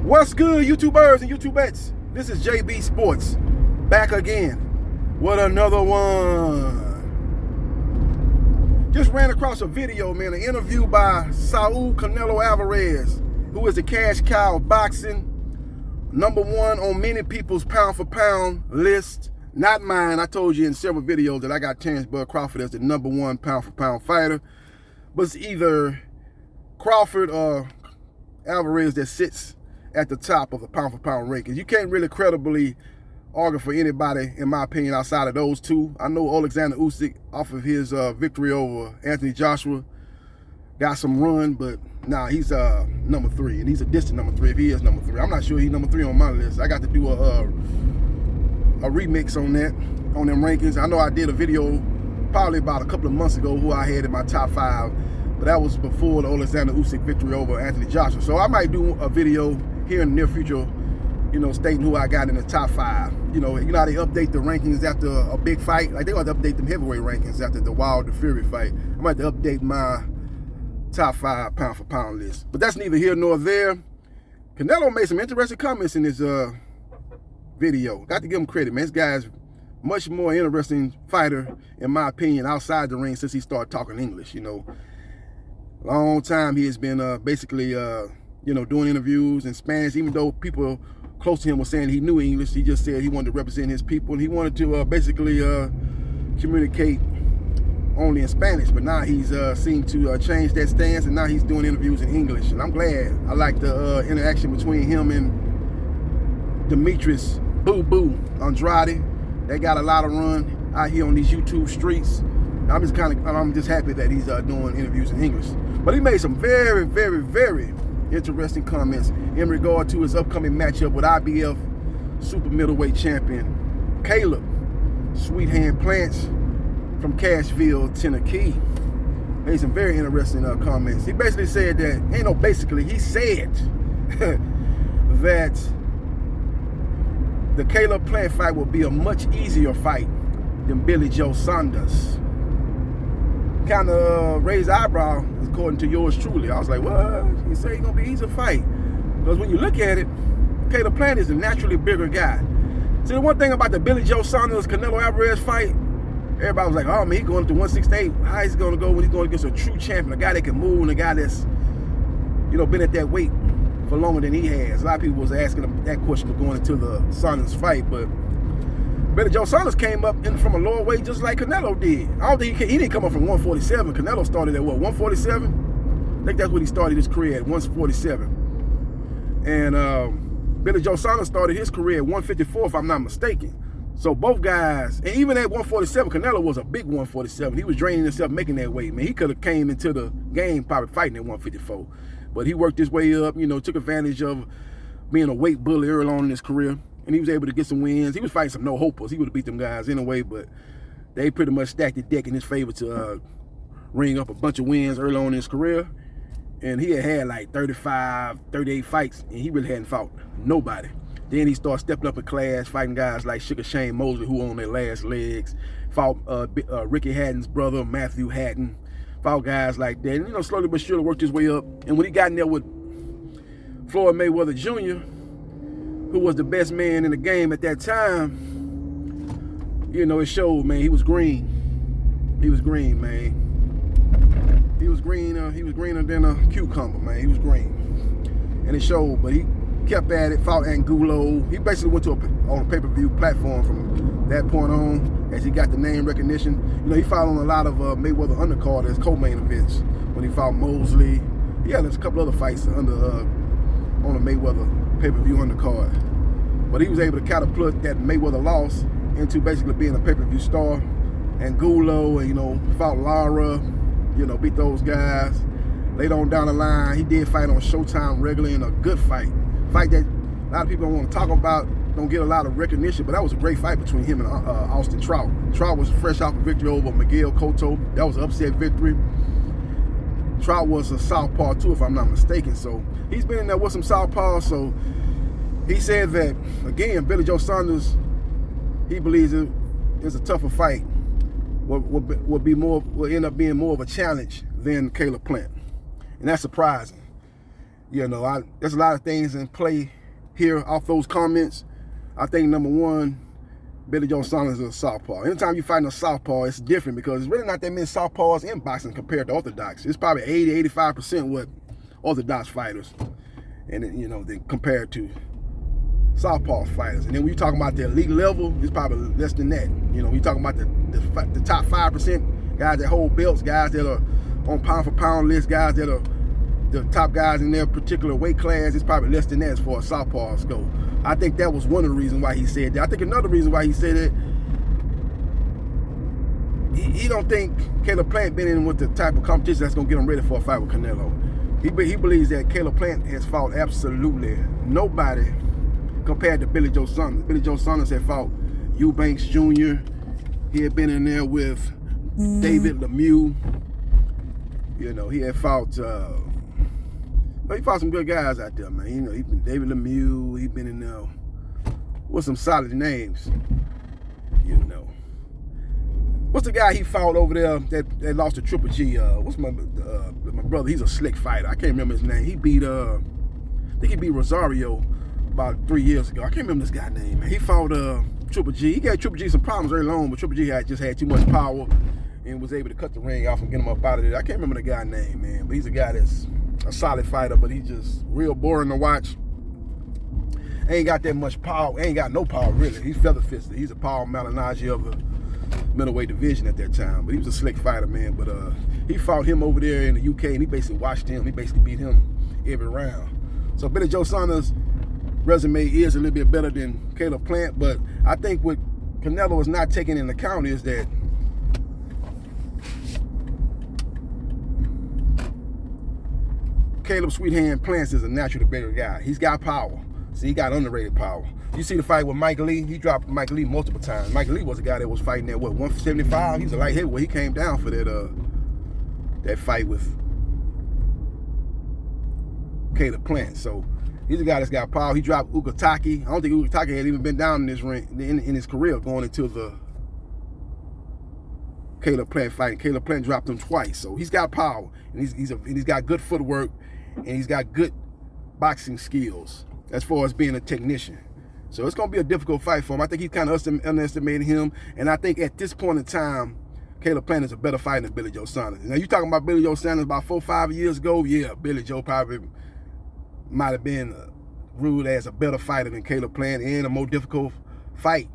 What's good, YouTubers and YouTubettes? This is JB Sports, back again with another one. Just ran across a video, man, an interview by Canelo Alvarez, who is the cash cow of boxing, #1 on many people's pound-for-pound list. Not mine. I told you in several videos that I got Terrence Bud Crawford as the #1 pound-for-pound fighter, but it's either Crawford or Alvarez that sits at the top of the pound-for-pound rankings. You can't really credibly argue for anybody, in my opinion, outside of those two. I know Alexander Usyk, off of his victory over Anthony Joshua, got some run, but nah, he's #3, and he's a distant #3 if he is #3. I'm not sure he's #3 on my list. I got to do a remix on that, on them rankings. I know I did a video probably about a couple of months ago who I had in my top 5, but that was before the Alexander Usyk victory over Anthony Joshua. So I might do a video here in the near future, stating who I got in the top 5. You know how they update the rankings after a big fight? Like, they got to update them heavyweight rankings after the Wilder Fury fight. I might have to update my top 5 pound-for-pound list. But that's neither here nor there. Canelo made some interesting comments in his video. Got to give him credit, man. This guy's much more interesting fighter, in my opinion, outside the ring since he started talking English. Long time he has been basically doing interviews in Spanish, even though people close to him were saying he knew English. He just said he wanted to represent his people, and he wanted to basically communicate only in Spanish. But now he's seemed to change that stance, and now he's doing interviews in English. And I'm glad. I like the interaction between him and Demetrius Boo Boo Andrade. They got a lot of run out here on these YouTube streets. I'm just happy that he's doing interviews in English. But he made some very, very, very interesting comments in regard to his upcoming matchup with IBF super middleweight champion Caleb Sweet Hand Plants from Cashville, Tennessee. Made some very interesting comments. He basically said that, he said that the Caleb Plant fight will be a much easier fight than Billy Joe Saunders. Kind of raised eyebrow, according to yours truly. I was like, what? He said he's going to be easy to fight. Because when you look at it, Caleb Plant is a naturally bigger guy. See, the one thing about the Billy Joe Saunders Canelo Alvarez fight, everybody was like, oh man, he's going up to 168. How is he going to go when he's going against a true champion, a guy that can move, and a guy that's, been at that weight for longer than he has. A lot of people was asking him that question going into the Saunders fight, but Billy Joe Saunders came up from a lower weight just like Canelo did. I don't think he didn't come up from 147. Canelo started at what, 147? I think that's what he started his career at, 147. And Billy Joe Saunders started his career at 154, if I'm not mistaken. So both guys, and even at 147, Canelo was a big 147. He was draining himself making that weight, man. He could have came into the game probably fighting at 154. But he worked his way up, took advantage of being a weight bully early on in his career. And he was able to get some wins. He was fighting some no-hopers. He would have beat them guys anyway, but they pretty much stacked the deck in his favor to ring up a bunch of wins early on in his career. And he had like 35, 38 fights, and he really hadn't fought nobody. Then he started stepping up in class, fighting guys like Sugar Shane Mosley, who were on their last legs. Fought Ricky Hatton's brother, Matthew Hatton. Fought guys like that. And, slowly but surely worked his way up. And when he got in there with Floyd Mayweather Jr., who was the best man in the game at that time, it showed, man. He was green. He was green, man. He was greener than a cucumber, man. He was green. And it showed, but he kept at it, fought Angulo. He basically went on a pay-per-view platform from that point on, as he got the name recognition. He fought on a lot of Mayweather undercard as co-main events when he fought Mosley. Yeah, there's a couple other fights on the Mayweather pay-per-view undercard. But he was able to catapult that Mayweather loss into basically being a pay-per-view star. Angulo, and fought Lara, beat those guys. Later on down the line, he did fight on Showtime regularly in a good fight. Fight that a lot of people don't want to talk about, don't get a lot of recognition, but that was a great fight between him and Austin Trout. Trout was fresh off a victory over Miguel Cotto. That was an upset victory. Trout was a southpaw too, if I'm not mistaken. So he's been in there with some southpaws. So he said that, again, Billy Joe Saunders, he believes it's a tougher fight. Will end up being more of a challenge than Caleb Plant. And that's surprising. You know, there's a lot of things in play here off those comments. I think number one, Billy Joe Saunders is a southpaw. Anytime you're fighting a southpaw, it's different because it's really not that many southpaws in boxing compared to orthodox. It's probably 80-85% what orthodox fighters, and you know, then compared to southpaw fighters. And then when you're talking about the elite level, it's probably less than that. You know, when you're talking about the top 5%, guys that hold belts, guys that are on pound for pound list, guys that are the top guys in their particular weight class, it's probably less than that as far as southpaws go. I think that was one of the reasons why he said that. I think another reason why he said it, he don't think Caleb Plant been in with the type of competition that's going to get him ready for a fight with Canelo. He believes that Caleb Plant has fought absolutely nobody compared to Billy Joe Saunders. Billy Joe Saunders had fought Eubanks Jr. He had been in there with David Lemieux. You know, he had fought... he fought some good guys out there, man. You know, he been David Lemieux. He been in there with some solid names. You know, what's the guy he fought over there that lost to Triple G? What's my brother? He's a slick fighter. I can't remember his name. He beat I think he beat Rosario about 3 years ago. I can't remember this guy's name, man. He fought Triple G. He gave Triple G some problems early on, but Triple G just had too much power and was able to cut the ring off and get him up out of there. I can't remember the guy's name, man, but he's a guy that's a solid fighter, but he's just real boring to watch. Ain't got that much power. Ain't got no power, really. He's feather fisted. He's a Paul Malignaggi of the middleweight division at that time, but he was a slick fighter, man. But he fought him over there in the UK, and he basically watched him. He basically beat him every round. So Billy Joe Saunders' resume is a little bit better than Caleb Plant, but I think what Canelo is not taking into account is that Caleb Sweethand Plants is a naturally bigger guy. He's got power. See, he got underrated power. You see the fight with Mike Lee? He dropped Mike Lee multiple times. Mike Lee was a guy that was fighting at, what, 175? He was a light heavyweight. He came down for that fight with Caleb Plant. So he's a guy that's got power. He dropped Ukatake. I don't think Ukatake had even been down in this ring in his career going into the Caleb Plant fight. Caleb Plant dropped him twice. So he's got power, and he's got good footwork, and he's got good boxing skills as far as being a technician. So it's going to be a difficult fight for him. I think he's kind of underestimated him, and I think at this point in time, Caleb Plant is a better fighter than Billy Joe Saunders. Now, you talking about Billy Joe Saunders about 4 or 5 years ago? Yeah, Billy Joe probably might have been ruled as a better fighter than Caleb Plant and a more difficult fight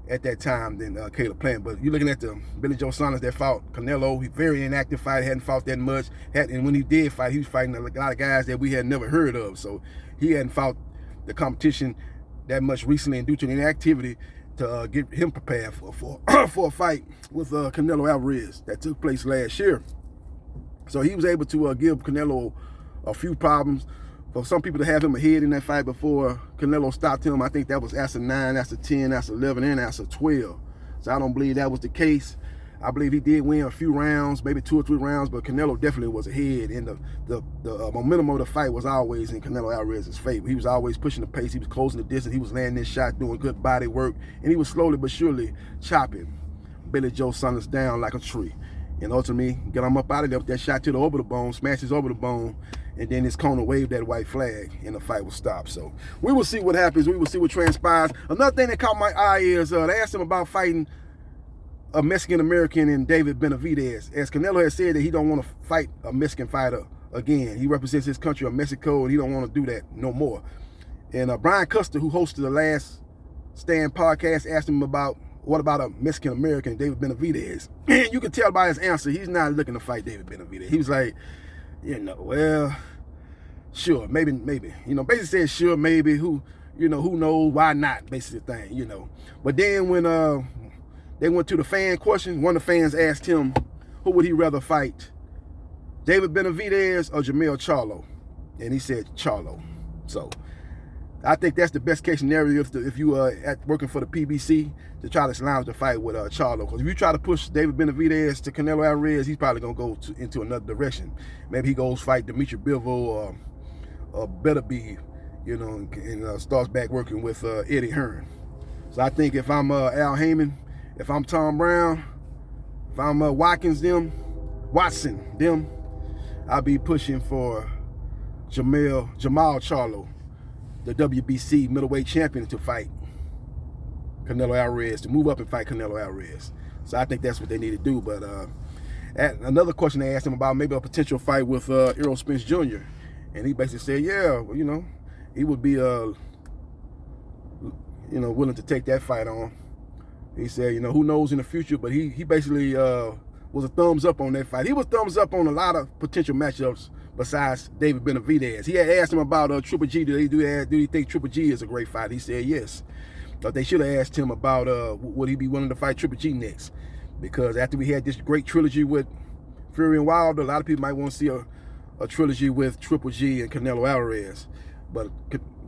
at that time than Caleb Plant. But you're looking at the Billy Joe Saunders that fought Canelo. He's very inactive fighter, hadn't fought that much. And when he did fight, he was fighting a lot of guys that we had never heard of. So he hadn't fought the competition that much recently, and due to the inactivity, to get him prepared for a fight with Canelo Alvarez that took place last year. So he was able to give Canelo a few problems. For some people to have him ahead in that fight before Canelo stopped him, I think that was after 9, after 10, after 11, and after 12. So I don't believe that was the case. I believe he did win a few rounds, maybe 2 or 3 rounds, but Canelo definitely was ahead, and the momentum of the fight was always in Canelo Alvarez's favor. He was always pushing the pace, he was closing the distance, he was landing his shot, doing good body work, and he was slowly but surely chopping Billy Joe Saunders down like a tree. And ultimately, get him up out of there with that shot to the orbital bone, smash his orbital bone, and then his corner waved that white flag, and the fight was stopped. So we will see what happens. We will see what transpires. Another thing that caught my eye is they asked him about fighting a Mexican-American and David Benavidez. As Canelo has said that he don't want to fight a Mexican fighter again. He represents his country of Mexico, and he don't want to do that no more. And Brian Custer, who hosted the Last Stand podcast, asked him about, what about a Mexican-American, David Benavidez? And you can tell by his answer, he's not looking to fight David Benavidez. He was like, you know, well, sure, maybe. You know, basically said sure, maybe, who knows, why not, basically thing, you know. But then when they went to the fan question, one of the fans asked him, who would he rather fight, David Benavidez or Jermell Charlo? And he said Charlo. So I think that's the best case scenario if you are working for the PBC, to try to lounge the fight with Charlo. Because if you try to push David Benavidez to Canelo Alvarez, he's probably going to go into another direction. Maybe he goes fight Dimitri Bivol or Beterbiev, you know, and starts back working with Eddie Hearn. So I think if I'm Al Heyman, if I'm Tom Brown, if I'm Watson, I'll be pushing for Jamal Charlo, the WBC middleweight champion, to fight Canelo Alvarez, to move up and fight Canelo Alvarez. So I think that's what they need to do. But another question they asked him about maybe a potential fight with Errol Spence Jr. And he basically said, yeah, well, you know, he would be, you know, willing to take that fight on. He said, you know, who knows in the future, but he basically was a thumbs up on that fight. He was thumbs up on a lot of potential matchups besides David Benavidez. He had asked him about Triple G. Do you think Triple G is a great fighter? He said yes. But they should have asked him about would he be willing to fight Triple G next? Because after we had this great trilogy with Fury and Wilder, a lot of people might want to see a trilogy with Triple G and Canelo Alvarez. But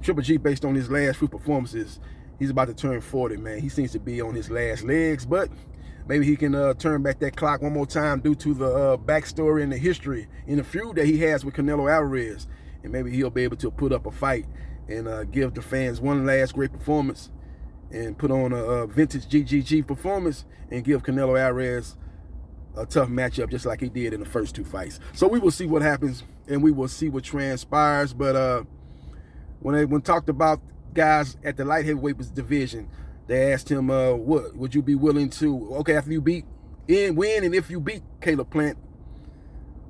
Triple G, based on his last few performances, he's about to turn 40, man. He seems to be on his last legs, but maybe he can turn back that clock one more time due to the backstory and the history and the feud that he has with Canelo Alvarez. And maybe he'll be able to put up a fight and give the fans one last great performance and put on a vintage GGG performance and give Canelo Alvarez a tough matchup just like he did in the first two fights. So we will see what happens and we will see what transpires. But when talked about guys at the light heavyweight division, they asked him, what would you be willing to, okay, after you win and if you beat Caleb Plant,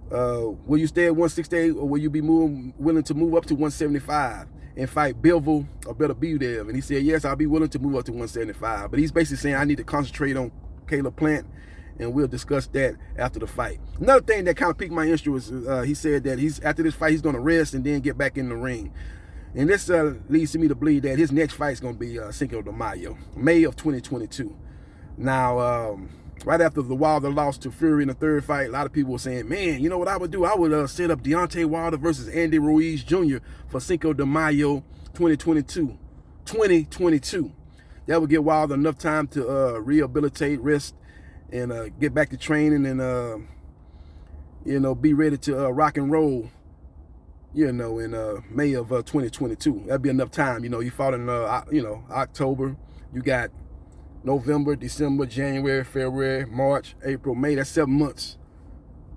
will you stay at 168 or will you be willing to move up to 175 and fight Bivol or Beterbiev? And he said, yes, I'll be willing to move up to 175. But he's basically saying I need to concentrate on Caleb Plant, and we'll discuss that after the fight. Another thing that kind of piqued my interest was he said that after this fight, he's going to rest and then get back in the ring. And this leads to me to believe that his next fight is going to be Cinco de Mayo, May of 2022. Now, right after the Wilder lost to Fury in the third fight, a lot of people were saying, man, you know what I would do? I would set up Deontay Wilder versus Andy Ruiz Jr. for Cinco de Mayo 2022. That would give Wilder enough time to rehabilitate, rest, and get back to training and, you know, be ready to rock and roll, you know, in May of 2022. That'd be enough time. You know, you fought in, you know, October. You got November, December, January, February, March, April, May. That's 7 months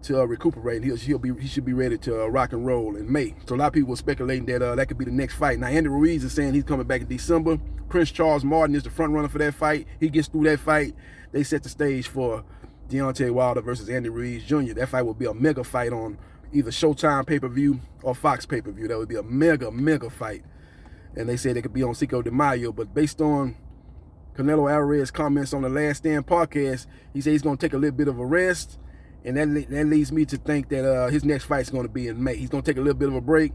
to recuperate. He should be ready to rock and roll in May. So a lot of people were speculating that that could be the next fight. Now Andy Ruiz is saying he's coming back in December. Prince Charles Martin is the front runner for that fight. He gets through that fight, they set the stage for Deontay Wilder versus Andy Ruiz Jr. That fight will be a mega fight on either Showtime pay-per-view or Fox pay-per-view. That would be a mega fight. And they said it could be on Cinco de Mayo, but based on Canelo Alvarez's comments on the Last Stand podcast, he said he's going to take a little bit of a rest, and that leads me to think that his next fight is going to be in May. He's going to take a little bit of a break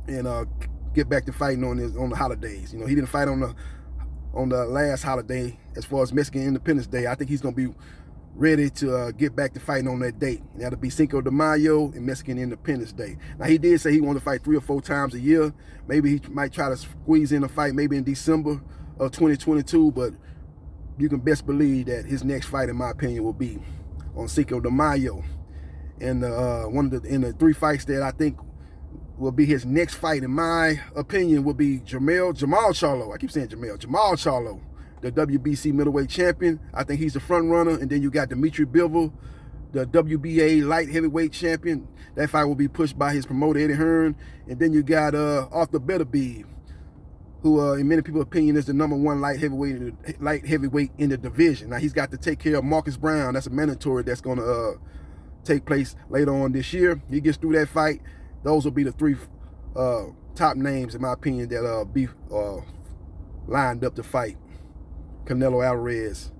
and get back to fighting on the holidays. You know, he didn't fight on the last holiday as far as Mexican Independence Day. I think he's going to be ready to get back to fighting on that date. And that'll be Cinco de Mayo and Mexican Independence Day. Now, he did say he wanted to fight 3 or 4 times a year. Maybe he might try to squeeze in a fight maybe in December of 2022, but you can best believe that his next fight, in my opinion, will be on Cinco de Mayo. And in the 3 fights that I think will be his next fight, in my opinion, will be Jamal Charlo. I keep saying Jamal Charlo, the WBC middleweight champion. I think he's the front runner. And then you got Dimitri Bivol, the WBA light heavyweight champion. That fight will be pushed by his promoter, Eddie Hearn. And then you got Arthur Beterbiev, who in many people's opinion is the #1 light heavyweight in the division. Now he's got to take care of Marcus Brown. That's a mandatory that's going to take place later on this year. He gets through that fight. Those will be the 3 top names, in my opinion, that be lined up to fight Canelo Alvarez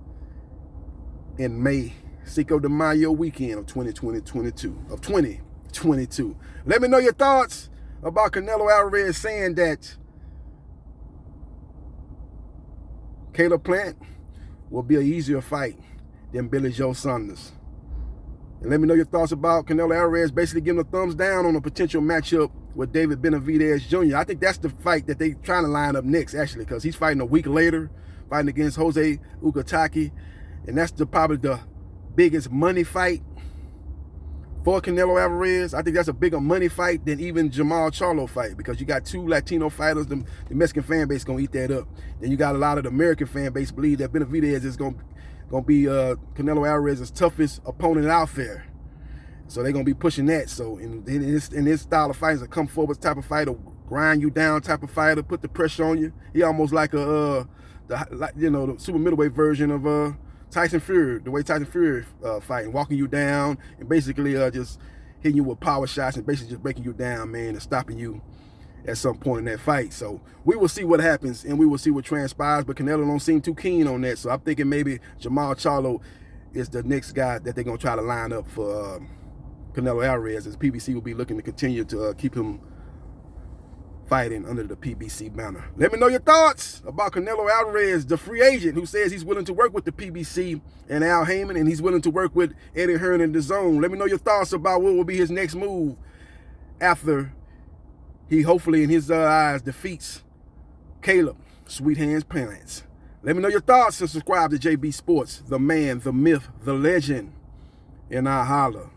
in May, Cinco de Mayo weekend of 2022. Let me know your thoughts about Canelo Alvarez saying that Caleb Plant will be an easier fight than Billy Joe Saunders. And let me know your thoughts about Canelo Alvarez basically giving a thumbs down on a potential matchup with David Benavidez Jr. I think that's the fight that they're trying to line up next, actually, because he's fighting a week later, fighting against Jose Ukataki. And that's probably the biggest money fight for Canelo Alvarez. I think that's a bigger money fight than even Jamal Charlo fight, because you got 2 Latino fighters. The Mexican fan base is going to eat that up. Then you got a lot of the American fan base believe that Benavidez is going to be Canelo Alvarez's toughest opponent out there. So they're gonna be pushing that. So in this style of fights, a come forward type of fighter, grind you down type of fighter, put the pressure on you. He almost like the super middleweight version of Tyson Fury, the way Tyson Fury fighting, walking you down and basically just hitting you with power shots and basically just breaking you down, man, and stopping you at some point in that fight. So we will see what happens and we will see what transpires, but Canelo don't seem too keen on that. So I'm thinking maybe Jamal Charlo is the next guy that they're gonna try to line up for Canelo Alvarez, as PBC will be looking to continue to keep him fighting under the PBC banner. Let me know your thoughts about Canelo Alvarez, the free agent who says he's willing to work with the PBC and Al Heyman, and he's willing to work with Eddie Hearn and DAZN. Let me know your thoughts about what will be his next move after he hopefully in his eyes defeats Caleb Sweet Hands Pants. Let me know your thoughts and subscribe to JB Sports, the man, the myth, the legend, and I holla.